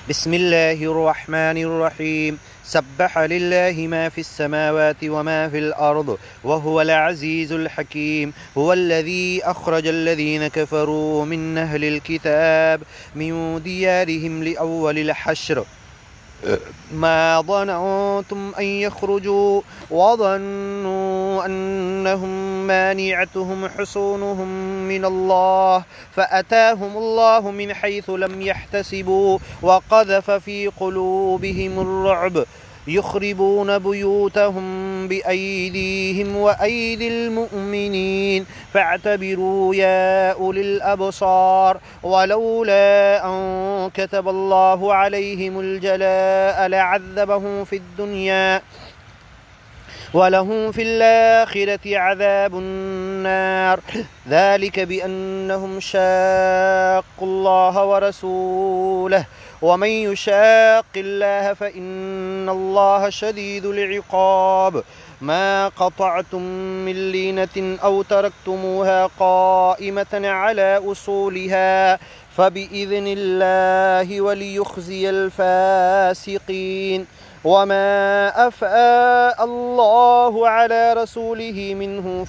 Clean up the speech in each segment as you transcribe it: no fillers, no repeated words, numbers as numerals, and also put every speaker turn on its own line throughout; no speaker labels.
بسم الله الرحمن الرحيم. سبح لله ما في السماوات وما في الأرض وهو العزيز الحكيم. هو الذي أخرج الذين كفروا من أهل الكتاب من ديارهم لأول الحشر ما ظننتم أن يخرجوا وظنوا أنهم مانعتهم حصونهم من الله فأتاهم الله من حيث لم يحتسبوا وقذف في قلوبهم الرعب يخربون بيوتهم بأيديهم وأيدي المؤمنين فاعتبروا يا أولي الأبصار. ولولا أن كتب الله عليهم الجلاء لعذبهم في الدنيا ولهم في الآخرة عذاب النار ذلك بأنهم شاقوا الله ورسوله ومن يشاق الله فإن الله شديد العقاب. ما قطعتم من لينة أو تركتموها قائمة على أصولها فبإذن الله وليخزي الفاسقين. وما أفاء الله على رسوله منه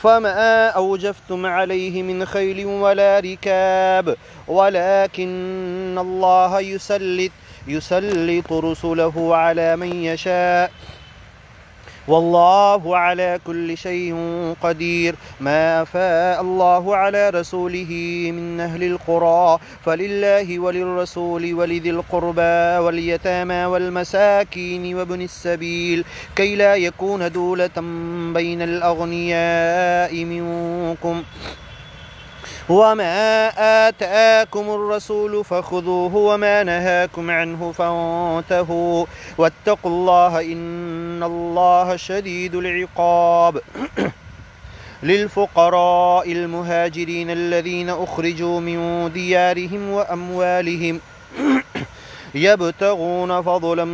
فما أوجفتم عليه من خيل ولا ركاب ولكن الله يسلط رسله على من يشاء والله على كل شيء قدير. ما أفاء الله على رسوله من أهل القرى فلله وللرسول ولذي القربى واليتامى والمساكين وابن السبيل كي لا يكون دولة بين الأغنياء منكم. وما آتاكم الرسول فخذوه وما نهاكم عنه فانتهوا واتقوا الله إن الله شديد العقاب. للفقراء المهاجرين الذين أخرجوا من ديارهم وأموالهم يبتغون فضلا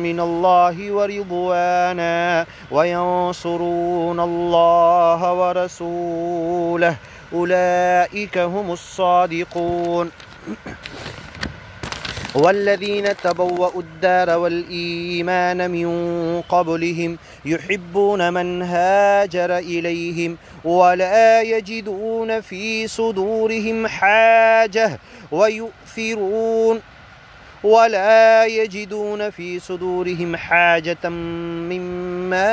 من الله ورضوانا وينصرون الله ورسوله أولئك هم الصادقون. والذين تبوأوا الدار والإيمان من قبلهم يحبون من هاجر إليهم ولا يجدون في صدورهم حاجة مما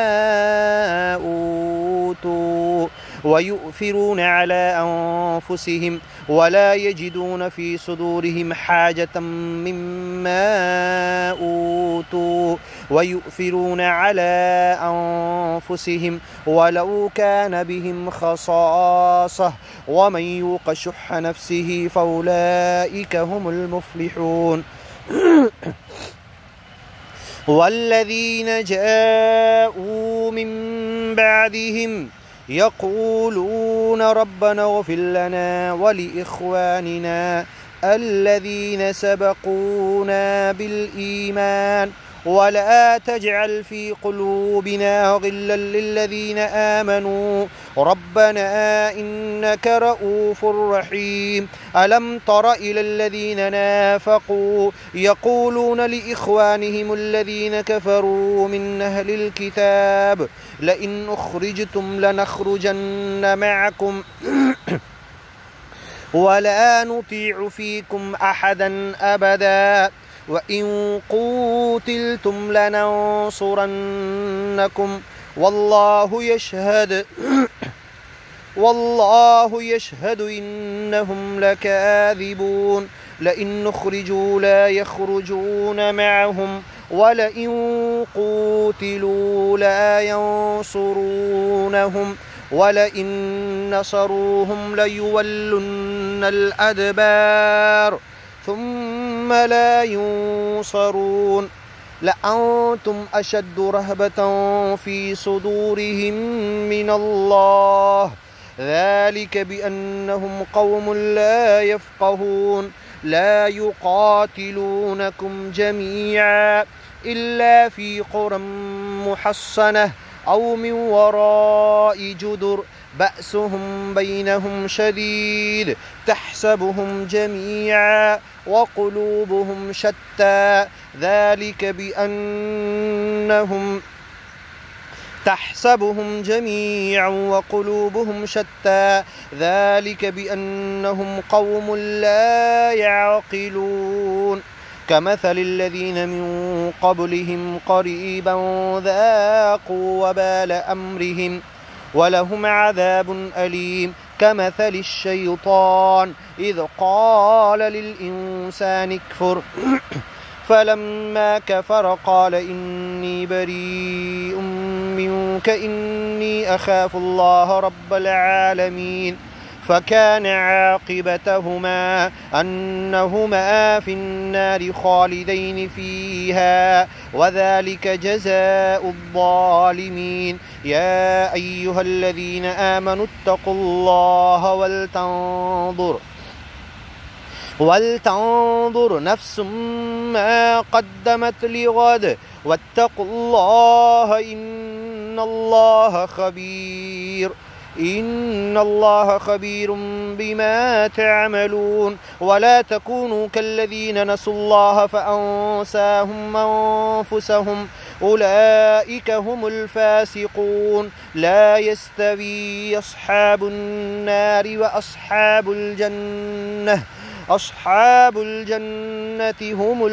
أوتوا ويؤثرون على أنفسهم ولا يجدون في صدورهم حاجة مما أوتوا ويؤثرون على أنفسهم ولو كان بهم خصاصة ومن يوق شح نفسه فأولئك هم المفلحون. والذين جاءوا من بعدهم يقولون ربنا اغفر لنا ولإخواننا الذين سبقونا بالإيمان ولا تجعل في قلوبنا غلا للذين آمنوا ربنا إنك رؤوف رحيم. ألم تر إلى الذين نافقوا يقولون لإخوانهم الذين كفروا من أهل الكتاب لئن أخرجتم لنخرجن معكم ولا نطيع فيكم أحدا أبدا وإن قوتلتم لننصرنكم والله يشهد إنهم لكاذبون. لئن أخرجوا لا يخرجون معهم ولئن قوتلوا لا ينصرونهم ولئن نصروهم ليولن الأدبار ثم لا ينصرون. لأنتم أشد رهبة في صدورهم من الله ذلك بأنهم قوم لا يفقهون. لا يقاتلونكم جميعا إلا في قرى محصنة أو من وراء جدر بأسهم بينهم شديد تحسبهم جميعا وقلوبهم شتى ذلك بأنهم تحسبهم جميعا وقلوبهم شتى ذلك بأنهم قوم لا يعقلون كمثل الذين من قبلهم قريبا ذاقوا وبال أمرهم ولهم عذاب أليم كمثل الشيطان إذ قال للإنسان اكفر فلما كفر قال إني بريء منك إني أخاف الله رب العالمين فكان عاقبتهما أنهما في النار خالدين فيها وذلك جزاء الظالمين يا أيها الذين آمنوا اتقوا الله ولتنظر نفس ما قدمت لغد واتقوا الله إن الله خبير بما تعملون ولا تكونوا كالذين نسوا الله فأنساهم أنفسهم أولئك هم الفاسقون لا يستوي أصحاب النار وأصحاب الجنة هم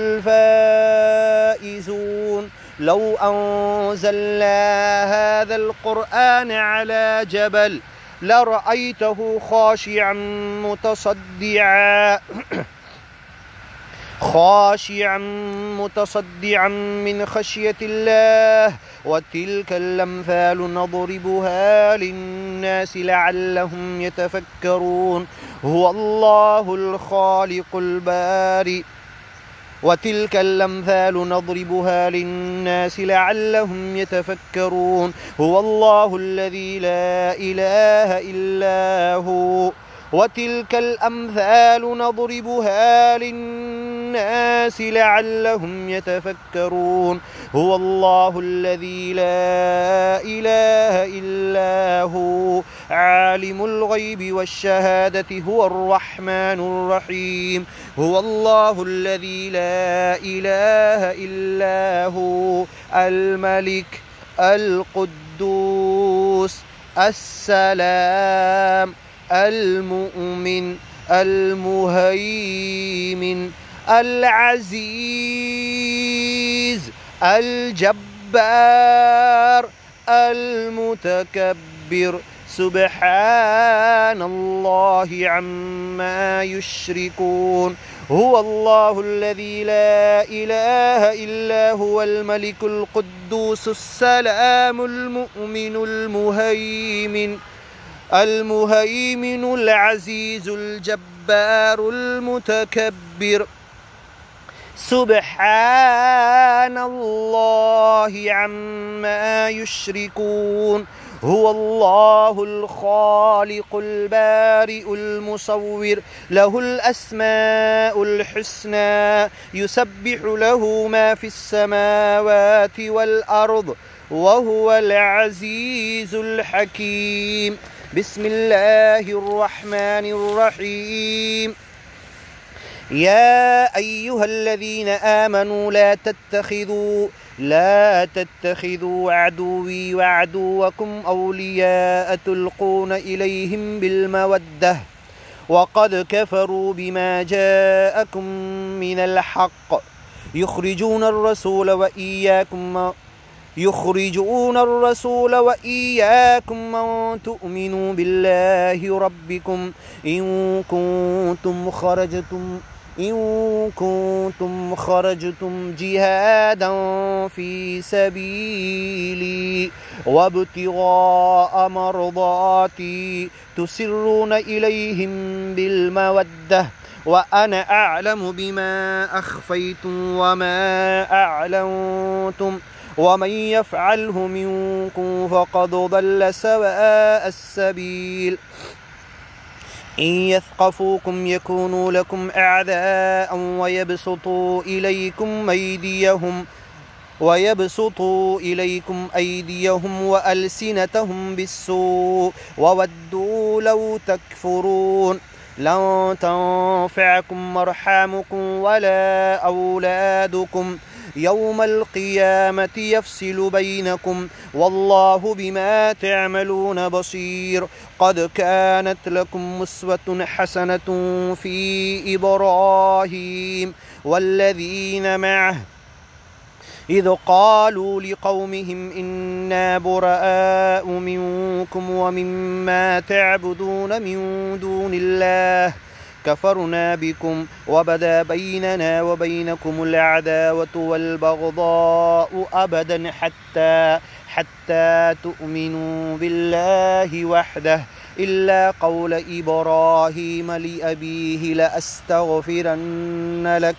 الفائزون لو أنزلنا هذا القرآن على جبل لرأيته خاشعا متصدعا من خشية الله وتلك الأمثال نضربها للناس لعلهم يتفكرون هو الله الخالق البارئ وتلك الأمثال نضربها للناس لعلهم يتفكرون هو الله الذي لا إله إلا هو وتلك الأمثال نضربها للناس لعلهم يتفكرون هو الله الذي لا إله إلا هو عالم الغيب والشهادة هو الرحمن الرحيم هو الله الذي لا إله إلا هو الملك القدوس السلام المؤمن المهيمن العزيز الجبار المتكبر سبحان الله عما يشركون هو الله الذي لا إله إلا هو الملك القدوس السلام المؤمن المهيمن العزيز الجبار المتكبر سبحان الله عما يشركون هو الله الخالق البارئ المصور له الأسماء الحسنى يسبح له ما في السماوات والأرض وهو العزيز الحكيم بسم الله الرحمن الرحيم يا أيها الذين آمنوا لا تتخذوا عدوي وعدوكم أولياء تلقون إليهم بالمودة وقد كفروا بما جاءكم من الحق يخرجون الرسول وإياكم أن تؤمنوا بالله ربكم إن كنتم خرجتم جهادا في سبيلي وابتغاء مرضاتي تسرون إليهم بالمودة وأنا أعلم بما أخفيتم وما أعلنتم ومن يفعله منكم فقد ضل سواء السبيل إن يثقفوكم يكونوا لكم أعداء ويبسطوا إليكم أيديهم ويبسطوا إليكم أيديهم وألسنتهم بالسوء وودوا لو تكفرون لن تنفعكم أرحامكم ولا أولادكم يوم القيامة يفصل بينكم والله بما تعملون بصير قد كانت لكم أسوة حسنة في إبراهيم والذين معه إذ قالوا لقومهم إنا براء منكم ومما تعبدون من دون الله كفرنا بكم وبدا بيننا وبينكم العداوة والبغضاء أبدا حتى تؤمنوا بالله وحده إلا قول إبراهيم لأبيه لأستغفرن لك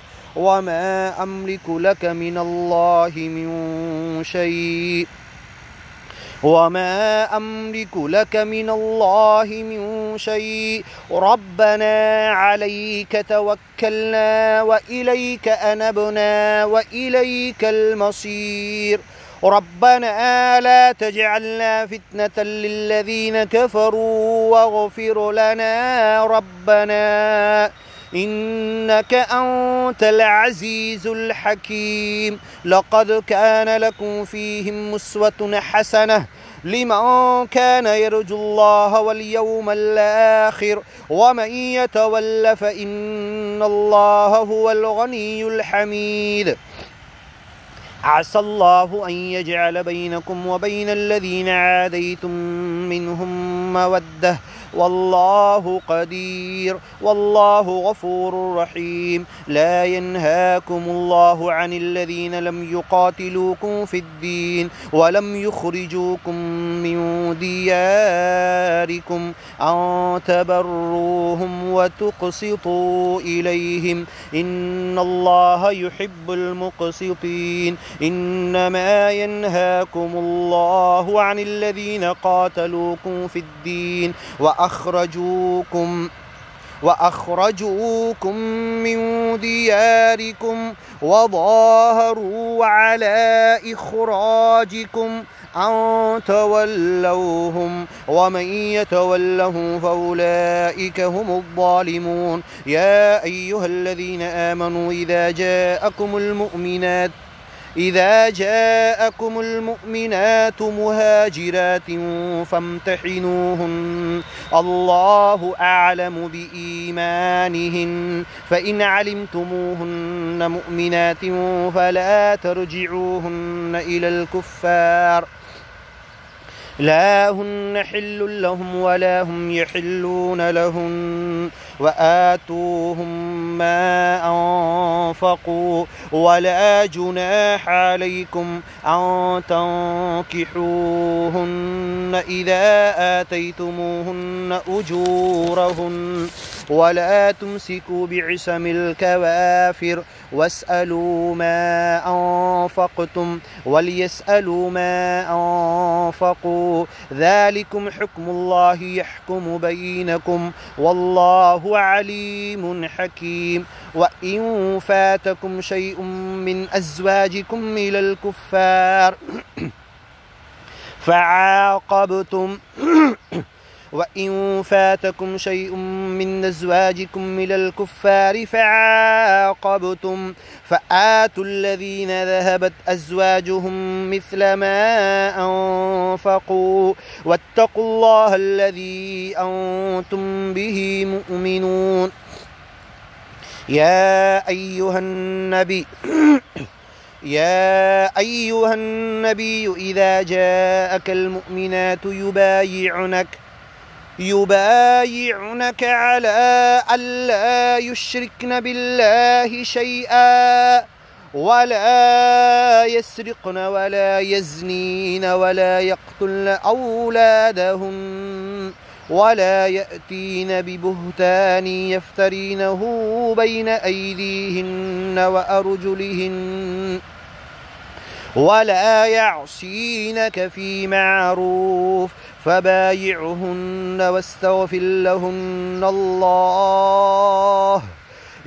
وما أملك لك من الله من شيء ربنا عليك توكلنا وإليك أنبنا وإليك المصير ربنا لا تجعلنا فتنة للذين كفروا واغفر لنا ربنا إنك أنت العزيز الحكيم لقد كان لكم فيهم أسوة حسنة لمن كان يرجو الله واليوم الآخر ومن يتول فإن الله هو الغني الحميد عسى الله أن يجعل بينكم وبين الذين عاديتم منهم مودة والله قدير والله غفور رحيم لا ينهاكم الله عن الذين لم يقاتلوكم في الدين ولم يخرجوكم من دياركم أن تبروهم وتقسطوا إليهم إن الله يحب المقسطين إنما ينهاكم الله عن الذين قاتلوكم في الدين وأخرجوكم من دياركم وظاهروا على إخراجكم أن تولوهم ومن يتولهم فأولئك هم الظالمون يا أيها الذين آمنوا إذا جاءكم المؤمنات مهاجرات فامتحنوهن الله أعلم بإيمانهن فإن علمتموهن مؤمنات فلا ترجعوهن إلى الكفار لا هن حل لهم ولا هم يحلون لهن وآتوهم ما أنفقوا ولا جناح عليكم أن تنكحوهن إذا آتيتموهن أجورهن ولا تمسكوا بعصم الكوافر واسألوا ما أنفقتم وليسألوا ما أنفقوا ذلكم حكم الله يحكم بينكم والله عليم حكيم وإن فاتكم شيء من أزواجكم إلى الكفار فعاقبتم وإن فاتكم شيء من أزواجكم إلى الكفار فعاقبتم فآتوا الذين ذهبت أزواجهم مثل ما أنفقوا واتقوا الله الذي أنتم به مؤمنون يا أيها النبي إذا جاءك المؤمنات يبايعنك على ألا يشركن بالله شيئا ولا يسرقن ولا يزنين ولا يقتلن أولادهن ولا يأتين ببهتان يفترينه بين أيديهن وأرجلهن ولا يعصينك في معروف فبايعهن واستغفر لهن الله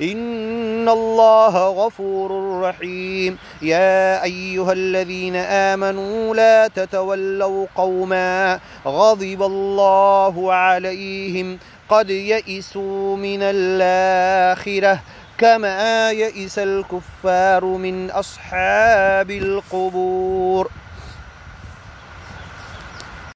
إن الله غفور رحيم. يا أيها الذين آمنوا لا تتولوا قوما غضب الله عليهم قد يئسوا من الآخرة كما يئس الكفار من أصحاب القبور.